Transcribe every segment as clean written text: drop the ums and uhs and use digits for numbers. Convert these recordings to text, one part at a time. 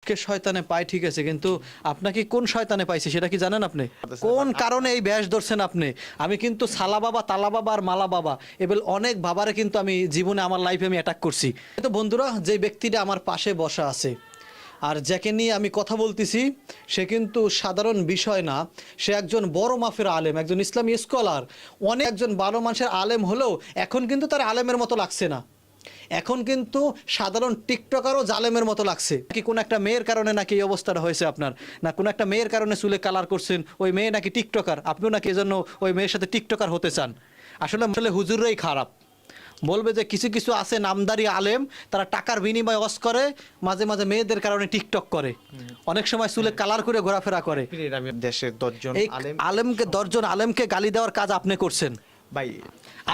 মানুষকে শয়তানে পায় ঠিক আছে, কিন্তু আপনাকে কোন শয়তানে পাইছে সেটা কি জানেন আপনি? কোন কারণে এই ব্যাস ধরছেন আপনি? আমি কিন্তু সালা বাবা, তালা বাবা আর মালা বাবা এবার অনেক বাবারে কিন্তু আমি জীবনে আমার লাইফে আমি অ্যাটাক করছি। তো বন্ধুরা, যে ব্যক্তিটা আমার পাশে বসা আছে আর যাকে নিয়ে আমি কথা বলতেছি, সে কিন্তু সাধারণ বিষয় না। সে একজন বড় মাফের আলেম, একজন ইসলামী স্কলার, অনেক একজন ভালো মানুষের আলেম হলেও এখন কিন্তু তার আলেমের মতো লাগছে না। এখন কিন্তু সাধারণ টিকটকারও জালেমের মতো লাগছে। কি কোন একটা মেয়ের কারণে নাকি এই অবস্থাটা হয়েছে আপনার? না কোন একটা মেয়ের কারণে চুলে কালার করছেন, ওই মেয়ে নাকি টিকটকার, আপনিও নাকি এজন্য ওই মেয়ের সাথে টিকটকার হতে চান? আসলে আসলে হুজুররাই খারাপ। বলবে যে কিছু কিছু আছে নামদারি আলেম, তারা টাকার বিনিময়ে ওয়াজ করে, মাঝে মাঝে মেয়েদের কারণে টিকটক করে, অনেক সময় চুলে কালার করে ঘোরাফেরা করে। আমি দেশের 10 জন এই আলেমকে 10 জন আলেমকে গালি দেওয়ার কাজ আপনি করছেন। ভাই,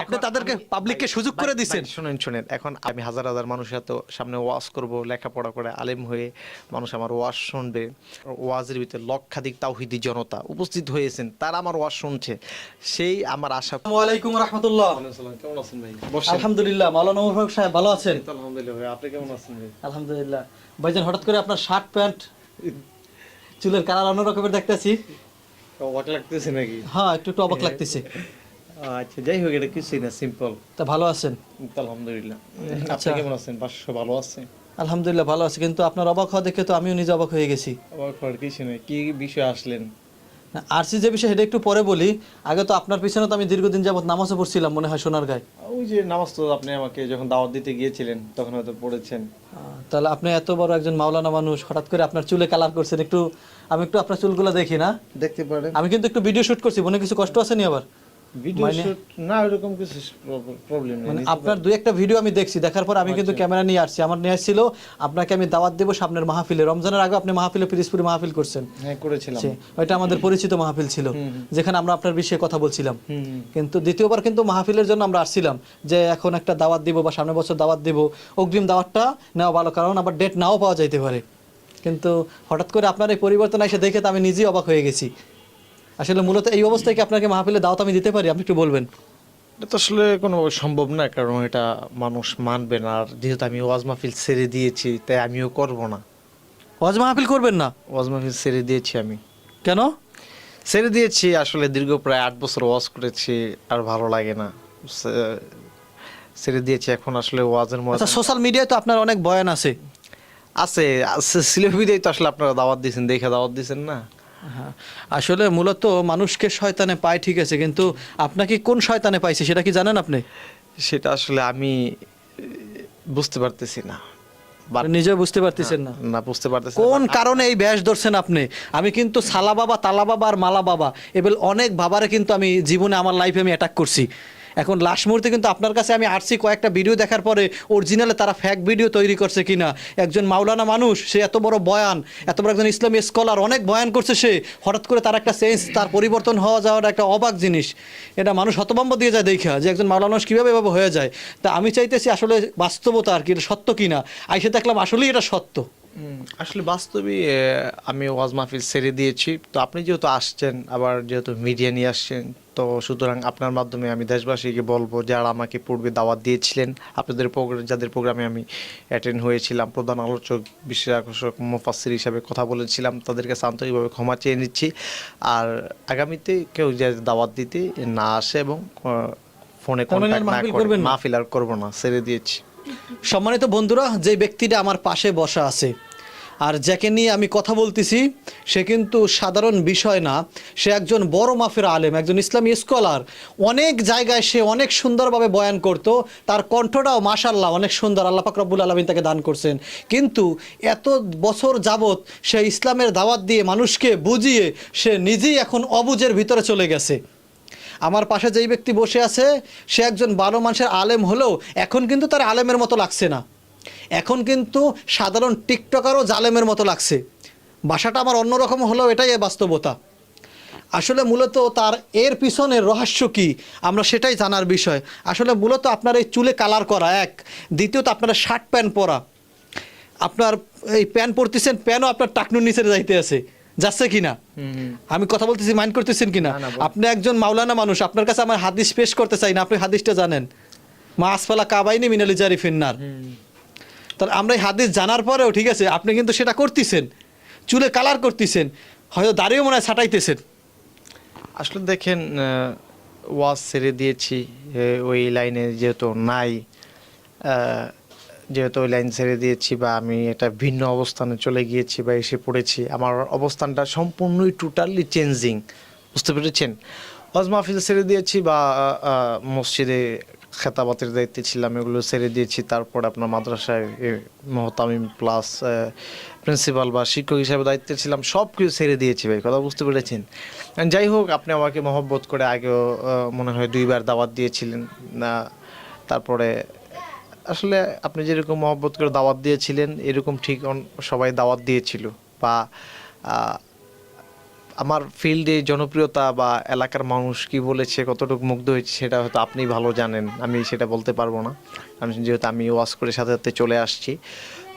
আপনি তাদেরকে পাবলিককে সুযোগ করে দিচ্ছেন। শুনেন, এখন আমি হাজার হাজার মানুষের তো সামনে ওয়াজ করব, লেখাপড়া করে আলেম হয়ে মানুষ আমার ওয়াজ শুনবে। ওয়াজের ভিতরে লক্ষাধিক তাওহীদি জনতা উপস্থিত হয়েছেন, তারা আমার ওয়াজ শুনছে, সেই আমার আশা। আসসালামু আলাইকুম রাহমাতুল্লাহ। কেমন আছেন ভাই? আলহামদুলিল্লাহ, মাওলানা মুবারক সাহেব ভালো আছেন? আলহামদুলিল্লাহ ভাই, আপনি কেমন আছেন ভাই? আলহামদুলিল্লাহ। ভাইজান, হঠাৎ করে আপনার শার্ট প্যান্ট চুলের কালার অন্য রকমের দেখতেছি। অবাক লাগতেছে নাকি? হ্যাঁ, একটু একটু অবাক লাগতেছে। আচ্ছা, যাই হোক, এটা কিছুই না, সিম্পল। তা ভালো আছেন? আলহামদুলিল্লাহ। আচ্ছা। আপনি কেমন আছেন? বাসা ভালো আছে? আলহামদুলিল্লাহ ভালো আছে, কিন্তু আপনার অবাক হওয়া দেখে তো আমিও নিজে অবাক হয়ে গেছি। অবাক হওয়ার কিছু নেই। কি বিষয়ে আসলেন? আরসি যে বিষয় সেটা একটু পরে বলি। আগে তো আপনার পিছনে তো আমি দীর্ঘদিন যাবত নামাজও পড়ছিলাম, মনে হয় সোনারগাঁয়। ওই যে নামাজ তো আপনি আমাকে যখন দাওয়াত দিতে গিয়েছিলেন তখন হয়তো পড়েছেন। তাহলে আপনি এত বড় একজন মাওলানা মানুষ, হঠাৎ করে আপনার চুলে কালার করছেন। একটু আমি একটু আপনার চুলগুলো দেখি না? দেখতে পারেন। আমি কিন্তু একটু ভিডিও শুট করছি, মনে কিছু কষ্ট আছে নি আবার? ভিডিও শুট না, এরকম কিছু প্রবলেম নেই। মানে আপনার দুই একটা ভিডিও আমি দেখছি, দেখার পর আমি কিন্তু ক্যামেরা নিয়ে আসছি। আমার নিয়ে আসছিল আপনাকে আমি দাওয়াত দেবো সামনের মাহফিলে। রমজানের আগে আপনি মাহফিলে পিরিজপুরে মাহফিল করছেন। হ্যাঁ, করেছিলাম। ওইটা আমাদের পরিচিত মাহফিল ছিল, যেখানে আমরা আপনার বিষয়ে কথা বলছিলাম। কিন্তু দ্বিতীয়বার কিন্তু মাহফিলের জন্য আমরা আসছিলাম যে এখন একটা দাওয়াত দিব বা সামনের বছর দাওয়াত দিব, অগ্রিম দাওয়াতটা নেওয়া ভালো, কারণ আবার ডেট নাও পাওয়া যাইতে পারে। কিন্তু হঠাৎ করে আপনার এই পরিবর্তন এসে দেখে তো আমি নিজেই অবাক হয়ে গেছি। আসলে মূলত এই অবস্থায় কি আপনাকে মাহফিলে দাওয়াত আমি দিতে পারি? আপনি একটু বলবেন। এটা তো আসলে কোনো সম্ভব না, কারণ এটা মানুষ মানবে না। আর যেহেতু আমি ওয়াজ মাহফিল ছেড়ে দিয়েছি, তাই আমিও করব না। ওয়াজ মাহফিল করবেন না? ওয়াজ মাহফিল ছেড়ে দিয়েছি আমি। কেন ছেড়ে দিয়েছি আসলে দীর্ঘ প্রায় 8 বছর ওয়াজ করেছি, আর ভালো লাগে না, ছেড়ে দিয়েছি। এখন আসলে ওয়াজের মধ্যে আচ্ছা, সোশ্যাল মিডিয়ায় তো আপনার অনেক বয়ান আছে। আছে সিলেবিদেই তো আসলে আপনারা দাওয়াত দিয়েছেন, দেখে দাওয়াত দিয়েছেন না। হ্যাঁ, আসলে মূলত মানুষকে শয়তানে পায় ঠিক আছে, কিন্তু আপনাকে কোন শয়তানে পাইছে সেটা কি জানেন আপনি? সেটা আসলে আমি বুঝতে পারতেছি না। নিজে বুঝতে পারতেছেন না? না, বুঝতে পারতেছি কোন কারণে এই ব্যাস ধরছেন আপনি? আমি কিন্তু সালা বাবা, তালা বাবা আর মালা বাবা এবার অনেক বাবারে কিন্তু আমি জীবনে আমার লাইফে আমি অ্যাটাক করছি। এখন লাস্ট মুহূর্তে কিন্তু আপনার কাছে আমি আসছি কয়েকটা ভিডিও দেখার পরে, অরিজিনালে তারা ফ্যাক ভিডিও তৈরি করছে কিনা। একজন মাওলানা মানুষ, সে এত বড় বয়ান, এত বড় একজন ইসলামী স্কলার, অনেক বয়ান করছে সে, হঠাৎ করে তার একটা চেঞ্জ, তার পরিবর্তন হওয়া যাওয়ার একটা অবাক জিনিস। এটা মানুষ হতভম্ব দিয়ে যায় দেখা যে একজন মাওলানা মানুষ কীভাবে এভাবে হয়ে যায়। তা আমি চাইতেছি আসলে বাস্তবতা আর কি, এটা সত্য কিনা। আইসে দেখলাম আসলেই এটা সত্য। আসলে বাস্তবে আমি ওয়াজ মাহফিল ছেড়ে দিয়েছি। তো আপনি যেহেতু আসছেন, আবার যেহেতু মিডিয়া নিয়ে আসছেন, তো সুতরাং আপনার মাধ্যমে আমি দেশবাসীকে বলবো, যারা আমাকে পূর্বে দাওয়াত দিয়েছিলেন, আপনাদের যাদের প্রোগ্রামে আমি অ্যাটেন্ড হয়েছিলাম, প্রধান আলোচক, বিশেষ আকর্ষক, মুফাসসির হিসাবে কথা বলেছিলাম, তাদেরকে আন্তরিকভাবে ক্ষমা চেয়ে নিচ্ছি। আর আগামীতে কেউ যে দাওয়াত দিতে না আসে এবং ফোনে কন্ট্যাক্ট না করে, মাহফিল আর করবো না, ছেড়ে দিয়েছি। সম্মানিত বন্ধুরা, যে ব্যক্তিটা আমার পাশে বসা আছে আর যাকে নিয়ে আমি কথা বলতেছি, সে কিন্তু সাধারণ বিষয় না। সে একজন বড় মাফের আলেম, একজন ইসলামী স্কলার। অনেক জায়গায় সে অনেক সুন্দরভাবে বয়ান করতো, তার কণ্ঠটাও মাশাআল্লাহ অনেক সুন্দর, আল্লাহ পাক রব্বুল আলামিন তাকে দান করছেন। কিন্তু এত বছর যাবত সে ইসলামের দাওয়াত দিয়ে মানুষকে বুঝিয়ে সে নিজেই এখন অবুঝের ভিতরে চলে গেছে। আমার পাশে যেই ব্যক্তি বসে আছে, সে একজন ভালো মানুষের আলেম হলেও এখন কিন্তু তার আলেমের মতো লাগছে না। এখন কিন্তু সাধারণ টিকটকারও জালেমের মতো লাগছে। ভাষাটা আমার অন্যরকম হলেও এটাই বাস্তবতা। আসলে মূলত তার এর পিছনের রহস্য কি, আমরা সেটাই জানার বিষয়। আসলে মূলত আপনার এই চুলে কালার করা এক, দ্বিতীয়ত আপনার শার্ট প্যান্ট পরা, আপনার এই প্যান্ট পরতেছেন, প্যান্টও আপনার টাকনুর নিচে যাইতে আছে, যাচ্ছে কিনা? আমি কথা বলতেছি, মাইন্ড করতেছেন কিনা? আপনি একজন মাওলানা মানুষ, আপনার কাছে আমার হাদিস পেশ করতে চাই না, আপনি হাদিসটা জানেন, মা আসফালা কাবাইনি মিনালি জারি ফিন্নার। তাহলে আমরা এই হাদিস জানার পরেও ঠিক আছে আপনি কিন্তু সেটা করতেছেন, চুলে কালার করতেছেন, হয়তো দাড়িও মনে হয় ছাটাইতেছেন। আসলে দেখেন ওয়াজ ছেড়ে দিয়েছি, ওই লাইনে যেহেতু নাই, যেহেতু ওই লাইন ছেড়ে দিয়েছি বা আমি একটা ভিন্ন অবস্থানে চলে গিয়েছি বা এসে পড়েছি, আমার অবস্থানটা সম্পূর্ণই টোটালি চেঞ্জিং, বুঝতে পেরেছেন। ওয়াজ মাহফিল ছেড়ে দিয়েছি বা মসজিদে খেতাবাতের দায়িত্বে ছিলাম, এগুলো ছেড়ে দিয়েছি। তারপর আপনার মাদ্রাসায় মহতামিম প্লাস প্রিন্সিপাল বা শিক্ষক হিসাবে দায়িত্বে ছিলাম, সব কিছু ছেড়ে দিয়েছি ভাই, কথা বুঝতে পেরেছেন। যাই হোক, আপনি আমাকে মহব্বত করে আগেও মনে হয় 2বার দাওয়াত দিয়েছিলেন না, তারপরে আসলে আপনি যেরকম মহব্বত করে দাওয়াত দিয়েছিলেন এরকম ঠিক সবাই দাওয়াত দিয়েছিল বা আমার ফিল্ডে জনপ্রিয়তা বা এলাকার মানুষ কি বলেছে, কতটুকু মুগ্ধ হয়েছে সেটা হয়তো আপনি ভালো জানেন, আমি সেটা বলতে পারবো না, যেহেতু আমি ওয়াজ করে সাথে সাথে চলে আসছি।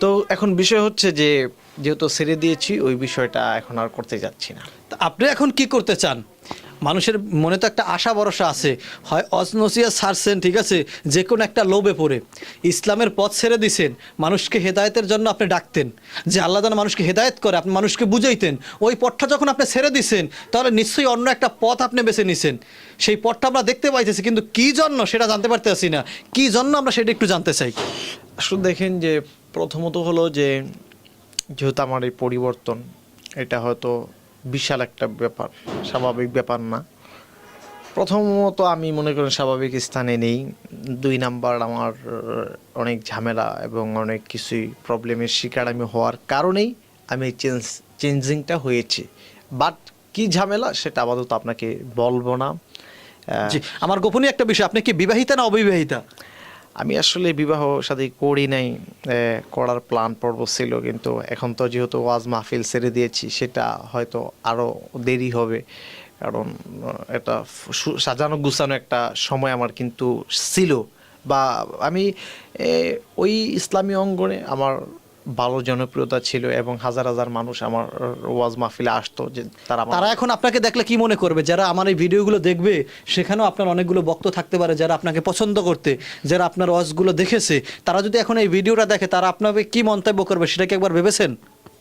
তো এখন বিষয় হচ্ছে যে যেহেতু ছেড়ে দিয়েছি ওই বিষয়টা এখন আর করতে যাচ্ছি না। তা আপনি এখন কি করতে চান? মানুষের মনে তো একটা আশা ভরসা আছে, হয় অজনসিয়া ছাড়ছেন ঠিক আছে, যে কোনো একটা লোভে পড়ে ইসলামের পথ ছেড়ে দিছেন, মানুষকে হেদায়েতের জন্য আপনি ডাকতেন যে আল্লাহ যেন মানুষকে হেদায়েত করে, আপনি মানুষকে বুঝাইতেন। ওই পথটা যখন আপনি ছেড়ে দিছেন তাহলে নিশ্চয়ই অন্য একটা পথ আপনি বেছে নিছেন। সেই পথটা আমরা দেখতে পাইতেছি, কিন্তু কি জন্য সেটা জানতে পারতেছি না। কি জন্য আমরা সেটা একটু জানতে চাই। আসলে দেখেন যে প্রথমত হলো যে যেহেতু আমার এই পরিবর্তন, এটা হয়তো বিশাল একটা ব্যাপার, স্বাভাবিক ব্যাপার না। প্রথমত আমি মনে করি স্বাভাবিক স্থানে নেই। 2 নাম্বার, আমার অনেক ঝামেলা এবং অনেক কিছুই প্রবলেমের শিকার আমি হওয়ার কারণেই আমি চেঞ্জিংটা হয়েছে। বাট কি ঝামেলা সেটা আপাতত আপনাকে বলবো না। জি, আমার গোপনীয় একটা বিষয়, আপনি কি বিবাহিতা না অবিবাহিতা? আমি আসলে বিবাহ শাদী করি নাই, করার প্ল্যান পর্ব ছিল, কিন্তু এখন তো যেহেতু ওয়াজ মাহফিল ছেড়ে দিয়েছি সেটা হয়তো আরও দেরি হবে, কারণ এটা সাজানো গুছানো একটা সময় আমার কিন্তু ছিল। বা আমি ওই ইসলামী অঙ্গনে আমার ভালো জনপ্রিয়তা ছিল এবং হাজার হাজার মানুষ আমার ওয়াজ মাহফিলে আসতো, যে তারা এখন আপনাকে দেখলে কি মনে করবে? যারা আমার এই ভিডিওগুলো দেখবে সেখানেও আপনার অনেকগুলো বক্তব্য থাকতে পারে যারা আপনাকে পছন্দ করতে, যারা আপনার ওয়াজগুলো দেখেছে, তারা যদি এখন এই ভিডিওটা দেখে তারা আপনাকে কি মন্তব্য করবে সেটা কি একবার ভেবেছেন?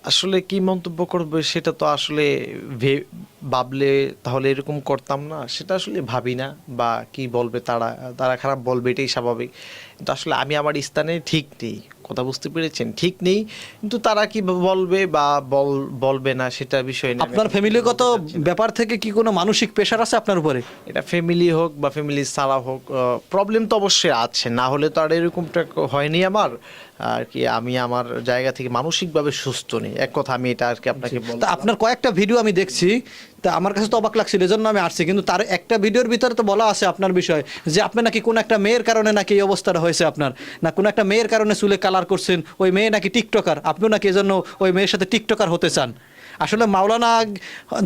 আসলে কি মন্তব্য করবে সেটা তো আসলে ভাবলে তাহলে এরকম করতাম না, সেটা আসলে ভাবি না। বা কি বলবে তারা, তারা খারাপ বলবে এটাই স্বাভাবিক, কিন্তু আসলে আমি আমার স্থানে ঠিক নেই, কথা বুঝতে পেরেছেন, ঠিক নেই। কিন্তু তারা কি বলবে বা বলবে না সেটা বিষয় না। আপনার ফ্যামিলিগত ব্যাপার থেকে কি কোনো মানসিক প্রেশার আছে আপনার উপরে? এটা ফ্যামিলি হোক বা ফ্যামিলি ছাড়া হোক, প্রবলেম তো অবশ্যই আছে, না হলে তো আর এরকমটা হয়নি আমার। আর কি আমি আমার জায়গা থেকে মানসিকভাবে সুস্থ নেই, এক কথা আমি এটা আর কি আপনাকে বলতে। তা আপনার কয়েকটা ভিডিও আমি দেখছি, তা আমার কাছে তো অবাক লাগছিল, এজন্য আমি আসছি। কিন্তু তার একটা ভিডিওর ভিতরে তো বলা আছে আপনার বিষয় যে আপনি নাকি কোনো একটা মেয়ের কারণে নাকি এই অবস্থাটা হয়েছে আপনার, না কোনো একটা মেয়ের কারণে চুলে কালার করছেন, ওই মেয়ে নাকি টিকটকার, আপনিও নাকি এজন্য ওই মেয়ের সাথে টিকটকার হতে চান। আসলে মাওলানা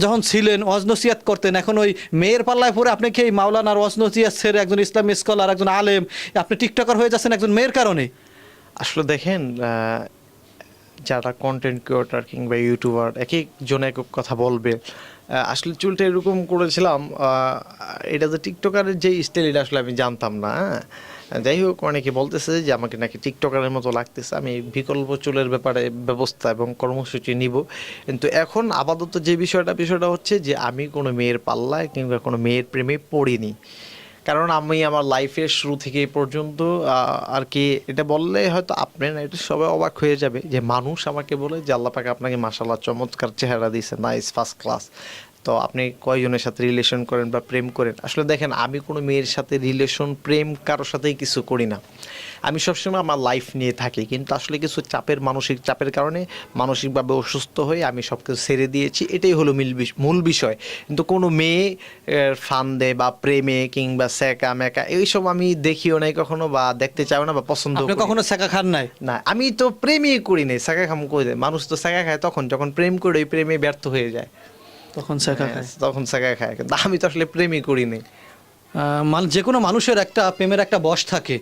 যখন ছিলেন ওয়াজ নসিহাত করতেন, এখন ওই মেয়ের পাল্লায় পরে আপনি কি এই মাওলানার ওয়াজ নসিহাত ছেড়ে একজন ইসলামী স্কলার, একজন আলেম, আপনি টিকটকার হয়ে যাচ্ছেন একজন মেয়ের কারণে? আসলে দেখেন, যারা কন্টেন্ট ক্রিয়েটর কিংবা ইউটিউবার এক একজন এক এক কথা বলবে। আসলে চুলটা এরকম করেছিলাম, এটা যে টিকটকারের যে স্টাইল এটা আসলে আমি জানতাম না। যাই হোক, অনেকে বলতেছে যে আমাকে নাকি টিকটকারের মতো লাগতেছে, আমি বিকল্প চুলের ব্যাপারে ব্যবস্থা এবং কর্মসূচি নিব। কিন্তু এখন আপাতত যে বিষয়টা হচ্ছে যে আমি কোনো মেয়ের পাল্লায় কিংবা কোনো মেয়ের প্রেমে পড়িনি, কারণ আমি আমার লাইফের শুরু থেকে এই পর্যন্ত আর কি, এটা বললে হয়তো আপনি না, এটা সবাই অবাক হয়ে যাবে যে মানুষ আমাকে বলে যে আল্লাহ পাক আপনাকে মাশাআল্লাহ চমৎকার চেহারা দিয়েছে, নাইস, ফার্স্ট ক্লাস, তো আপনি কয়জনের সাথে রিলেশন করেন বা প্রেম করেন। আসলে দেখেন, আমি কোনো মেয়ের সাথে রিলেশন প্রেম কারোর সাথেই কিছু করি না, আমি সবসময় আমার লাইফ নিয়ে থাকি। কিন্তু আসলে কিছু মানসিক চাপের কারণে মানসিকভাবে অসুস্থ হয়ে আমি সব কিছু ছেড়ে দিয়েছি, এটাই হলো মূল বিষয়। কিন্তু কোনো মেয়ে ফান্দে বা প্রেমে কিংবা সেকা মেকা এইসব আমি দেখিও নাই কখনো, বা দেখতে চাও না বা পছন্দ আপনি কখনো সেকা খান নাই? না, আমি তো প্রেমই করি নাই, সেকা খাম করে দেয় মানুষ, তো সেকা খায় তখন যখন প্রেম করে ওই প্রেমে ব্যর্থ হয়ে যায়, তখন সেকা খায়, তখন সেকা খায়। কিন্তু আমি তো আসলে প্রেমই করি নাই। যে কোনো মানুষের একটা প্রেমের একটা বয়স থাকে,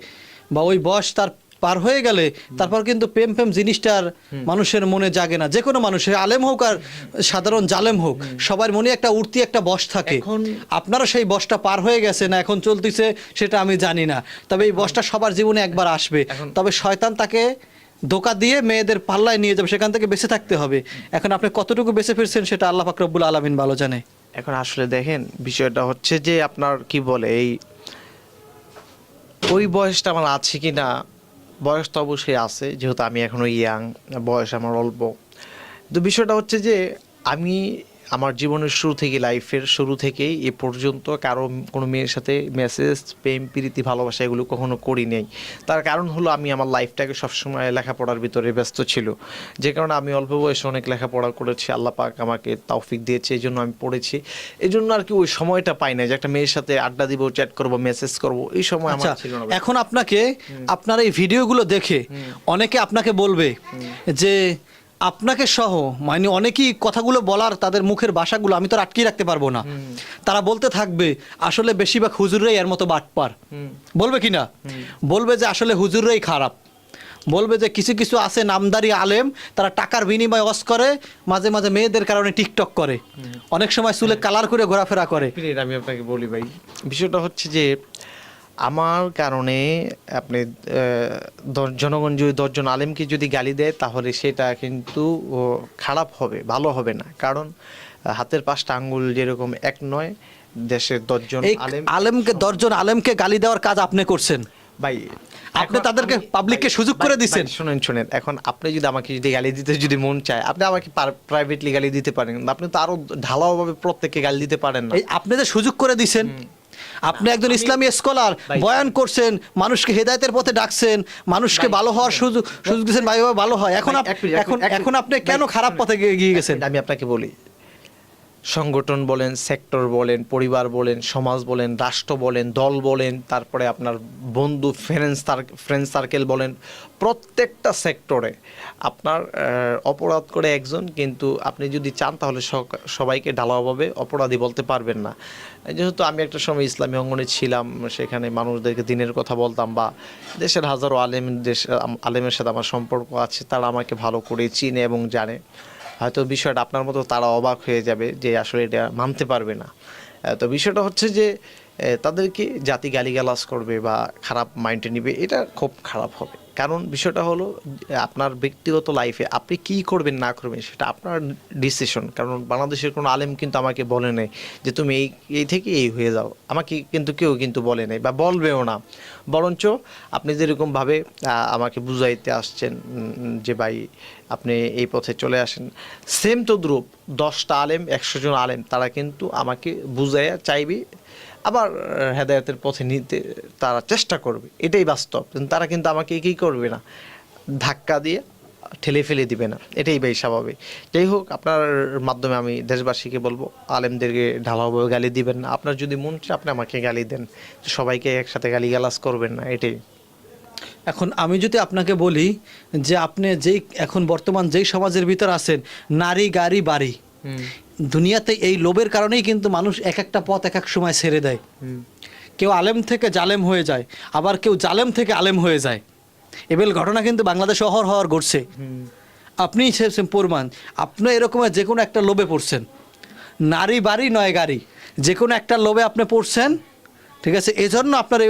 বা ওই বয়স তার পার হয়ে গেলে তারপর কিন্তু প্রেম জিনিসটার মানুষের মনে জাগে না। যে কোনো মানুষের, আলেম হোক আর সাধারণ জালেম হোক, সবার মনে একটা উঠতি একটা বয়স থাকে। আপনারা সেই বয়সটা পার হয়ে গেছে না এখন চলতেছে সেটা আমি জানি না, তবে এই বয়সটা সবার জীবনে একবার আসবে। তবে শয়তান তাকে ধোঁকা দিয়ে মেয়েদের পাল্লায় নিয়ে যাবে, সেখান থেকে বেঁচে থাকতে হবে। এখন আপনি কতটুকু বেঁচে ফিরছেন সেটা আল্লাহ পাক রব্বুল আলামিন ভালো জানে। এখন আসলে দেখেন বিষয়টা হচ্ছে যে আপনার কি বলে এই ওই বয়সটা আমার আছে কি না, বয়স তো অবশ্যই আছে, যেহেতু আমি এখনো ইয়াং, বয়স আমার অল্প। তো বিষয়টা হচ্ছে যে আমি আমার জীবনের শুরু থেকে, লাইফের শুরু থেকেই এ পর্যন্ত কারো কোনো মেয়ের সাথে মেসেজ, প্রেম, প্রীতি, ভালোবাসা এগুলো কখনো করি নাই। তার কারণ হলো আমি আমার লাইফটাকে সবসময় লেখাপড়ার ভিতরে ব্যস্ত ছিল, যে কারণে আমি অল্প বয়সে অনেক লেখাপড়া করেছি, আল্লাহ পাক আমাকে তৌফিক দিয়েছে, এই জন্য আমি পড়েছি। এই জন্য আর কি ওই সময়টা পাই না যে একটা মেয়ের সাথে আড্ডা দিব, চ্যাট করব, মেসেজ করব, এই সময় আমার আচ্ছা, ছিল না। এখন আপনাকে আপনার এই ভিডিওগুলো দেখে অনেকে আপনাকে বলবে যে আপনাকে সহ, মানে অনেকেই কথাগুলো বলার তাদের মুখের ভাষাগুলো আমি তো আর আটকিয়ে রাখতে পারবো না, তারা বলতে থাকবে আসলে বেশিরভাগ হুজুররাই এর মতো বাটপার। বলবে কি না? বলবে যে আসলে হুজুররাই খারাপ। বলবে যে কিছু কিছু আছে নামদারি আলেম, তারা টাকার বিনিময়ে ওয়াজ করে, মাঝে মাঝে মেয়েদের কারণে টিকটক করে, অনেক সময় চুলে কালার করে ঘোরাফেরা করে। আমি আপনাকে বলি ভাই, বিষয়টা হচ্ছে যে আমার কারণে আপনি জনগণ যদি 10 জন আলেমকে যদি গালি দেয় তাহলে সেটা কিন্তু খারাপ হবে, ভালো হবে না। কারণ হাতের 5টা আঙ্গুল যেরকম এক নয়, দেশের 10 জন এই আলেমকে 10 জন আলেমকে গালি দেওয়ার কাজ আপনি করছেন ভাই। আপনি তাদেরকে পাবলিককে সুযোগ করে দিচ্ছেন। শুনেন, এখন আপনি যদি আমাকে যদি গালি দিতে যদি মন চায়, আপনি আমাকে প্রাইভেটলি গালি দিতে পারেন, আপনি তো আরো ঢালাওভাবে প্রত্যেককে গালি দিতে পারেন না। এই আপনি যে সুযোগ করে দিছেন, আপনি একজন ইসলামী স্কলার, বয়ান করছেন, মানুষকে হেদায়েতের পথে ডাকছেন, মানুষকে ভালো হওয়ার সুযোগ দিচ্ছেন, ভাইভাবে ভালো হয়। এখন এখন আপনি কেন খারাপ পথে গিয়ে গেছেন? আমি আপনাকে বলি, সংগঠন বলেন, সেক্টর বলেন, পরিবার বলেন, সমাজ বলেন, রাষ্ট্র বলেন, দল বলেন, তারপরে আপনার বন্ধু, ফ্রেন্ড সার্কেল বলেন, প্রত্যেকটা সেক্টরে আপনার অপরাধ করে একজন, কিন্তু আপনি যদি চান তাহলে সবাইকে ঢালাওভাবে অপরাধী বলতে পারবেন না। যেহেতু আমি একটা সময় ইসলামী অঙ্গনে ছিলাম, সেখানে মানুষদেরকে দিনের কথা বলতাম, বা দেশের হাজারো আলেমের সাথে আমার সম্পর্ক আছে, তারা আমাকে ভালো করে চিনে এবং জানে। হয়তো বিষয়টা আপনার মতো তারা অবাক হয়ে যাবে যে আসলে এটা মানতে পারবে না। তো বিষয়টা হচ্ছে যে তাদেরকে জাতি গালিগালাজ করবে বা খারাপ মাইন্ডে নিবে, এটা খুব খারাপ হবে। কারণ বিষয়টা হলো আপনার ব্যক্তিগত লাইফে আপনি কী করবেন না করবেন সেটা আপনার ডিসিশন। কারণ বাংলাদেশের কোনো আলেম কিন্তু আমাকে বলে নাই যে তুমি এই থেকে এই হয়ে যাও, আমাকে কিন্তু কেউ কিন্তু বলে নাই বা বলবেও না। বরঞ্চ আপনি যেরকমভাবে আমাকে বুঝাইতে আসছেন যে ভাই আপনি এই পথে চলে আসেন, সেম তদ্রূপ 10টা আলেম, 100 জন আলেম তারা কিন্তু আমাকে বুঝাইয়া চাইবে, আবার হেদায়েতের পথে নিতে তারা চেষ্টা করবে, এটাই বাস্তব। তারা কিন্তু আমাকে কী করবে না, ধাক্কা দিয়ে ঠেলে ফেলে দিবে না, এটাই ভাই স্বাভাবিক। যাই হোক, আপনার মাধ্যমে আমি দেশবাসীকে বলবো, আলেমদেরকে ঢালাওভাবে গালি দিবেন না। আপনার যদি মন চায় আপনি আমাকে গালি দেন, সবাইকে একসাথে গালিগালাজ করবেন না, এটাই। এখন আমি যদি আপনাকে বলি যে আপনি এখন বর্তমান যেই সমাজের ভিতর আছেন, নারী গাড়ি বাড়ি, দুনিয়াতে এই লোভের কারণেই কিন্তু মানুষ এক একটা পথ এক এক সময় ছেড়ে দেয়। কেউ আলেম থেকে জালেম হয়ে যায়, আবার কেউ জালেম থেকে আলেম হয়ে যায়। এবেল ঘটনা কিন্তু বাংলাদেশে হওয়ার ঘটছে। আপনি প্রমাণ, আপনি এরকম যে কোনো একটা লোভে পড়ছেন, নারী বাড়ি নয় গাড়ি, যে কোনো একটা লোভে আপনি পড়ছেন, ঠিক আছে? এজন্য আপনার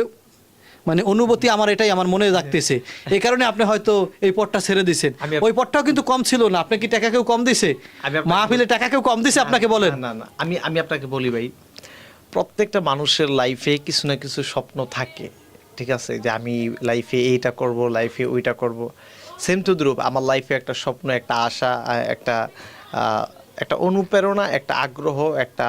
মানে অনুভূতি আমার এটাই আমার মনে রাখতেছে, এই কারণে আপনি হয়তো এই পথটা ছেড়ে দিয়েছেন। ওই পথটাও কিন্তু কম ছিল না। আপনি কি টাকা কেউ কম দিছে? মাহফিলে টাকা কেউ কম দিছে আপনাকে? বলেন না। আমি আপনাকে বলি ভাই, প্রত্যেকটা মানুষের লাইফে কিছু না কিছু স্বপ্ন থাকে, ঠিক আছে? যে আমি লাইফে এইটা করব, লাইফে ওইটা করব। সেম টু দ্রুপ আমার লাইফে একটা স্বপ্ন, একটা আশা, একটা অনুপ্রেরণা, একটা আগ্রহ, একটা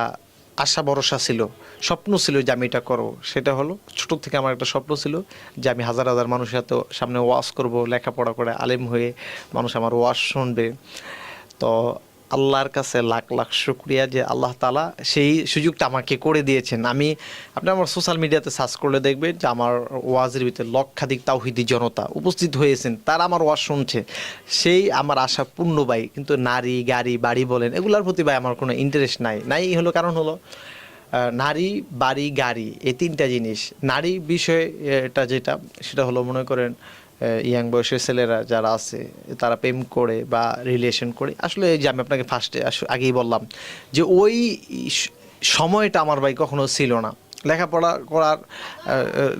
আশা ভরসা ছিল, স্বপ্ন ছিল যে আমি এটা করবো। সেটা হলো ছোট থেকে আমার একটা স্বপ্ন ছিল যে আমি হাজার হাজার মানুষের সাথে সামনে ওয়াজ করব, লেখাপড়া করে আলেম হয়ে মানুষ আমার ওয়াজ শুনবে। তো আল্লাহর কাছে লাখ লাখ শুকরিয়া যে আল্লাহ তাআলা সেই সুযোগটা আমাকে করে দিয়েছেন। আপনি আমার সোশ্যাল মিডিয়াতে সার্চ করলে দেখবেন যে আমার ওয়াজের ভিতরে লক্ষাধিক তাওহিদি জনতা উপস্থিত হয়েছেন, তারা আমার ওয়াজ শুনছে। সেই আমার আশা পূর্ণ ভাই। কিন্তু নারী গাড়ি বাড়ি বলেন, এগুলোর প্রতি ভাই আমার কোনো ইন্টারেস্ট নাই হলো কারণ হলো নারী বাড়ি গাড়ি এই 3টা জিনিস। নারী বিষয়টা সেটা হলো মনে করেন ইয়াং বয়সের ছেলেরা যারা আছে তারা প্রেম করে বা রিলেশন করে, আসলে যে আমি আপনাকে আগেই বললাম যে ওই সময়টা আমার ভাই কখনো ছিল না।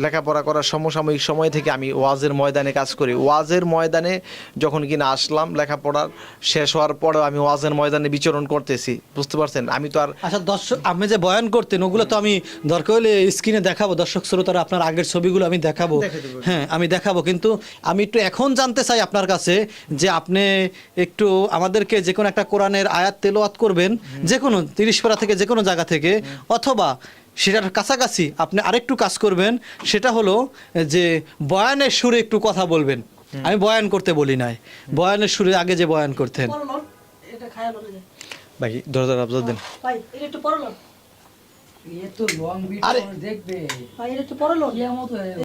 লেখাপড়া করার সমসাময়িক সময় থেকে আমি ওয়াজের ময়দানে কাজ করি। ওয়াজের ময়দানে যখন কিনা আসলাম, লেখাপড়ার শেষ হওয়ার পরেও আমি ওয়াজের ময়দানে বিচরণ করতেছি, বুঝতে পারছেন? আমি তো আর আচ্ছা দর্শক, আপনি যে বয়ান করতেন ওগুলো তো আমি দরকার হলে স্ক্রিনে দেখাবো, দর্শক শ্রোতারা আপনার আগের ছবিগুলো আমি দেখাবো। হ্যাঁ আমি দেখাবো, কিন্তু আমি একটু এখন জানতে চাই আপনার কাছে যে আপনি একটু আমাদেরকে যে কোনো একটা কোরআনের আয়াত তেলাওয়াত করবেন, যে কোনো 30 পারা থেকে যে কোনো জায়গা থেকে, অথবা সেটার কাছাকাছি আপনি আরেকটু কাজ করবেন, সেটা হলো যে বয়ানের সুরে একটু কথা বলবেন। আমি বয়ান করতে বলি নাই, বয়ানের সুরে আগে যে বয়ান করতেন। এটা খায়া বলে যায় ভাই দরজার আবজা দেন। ভাই এটা একটু পড়লো ये तो लॉन्ग अरे! वीडियो देख बे ভাই এটা একটু পড়লো किया मत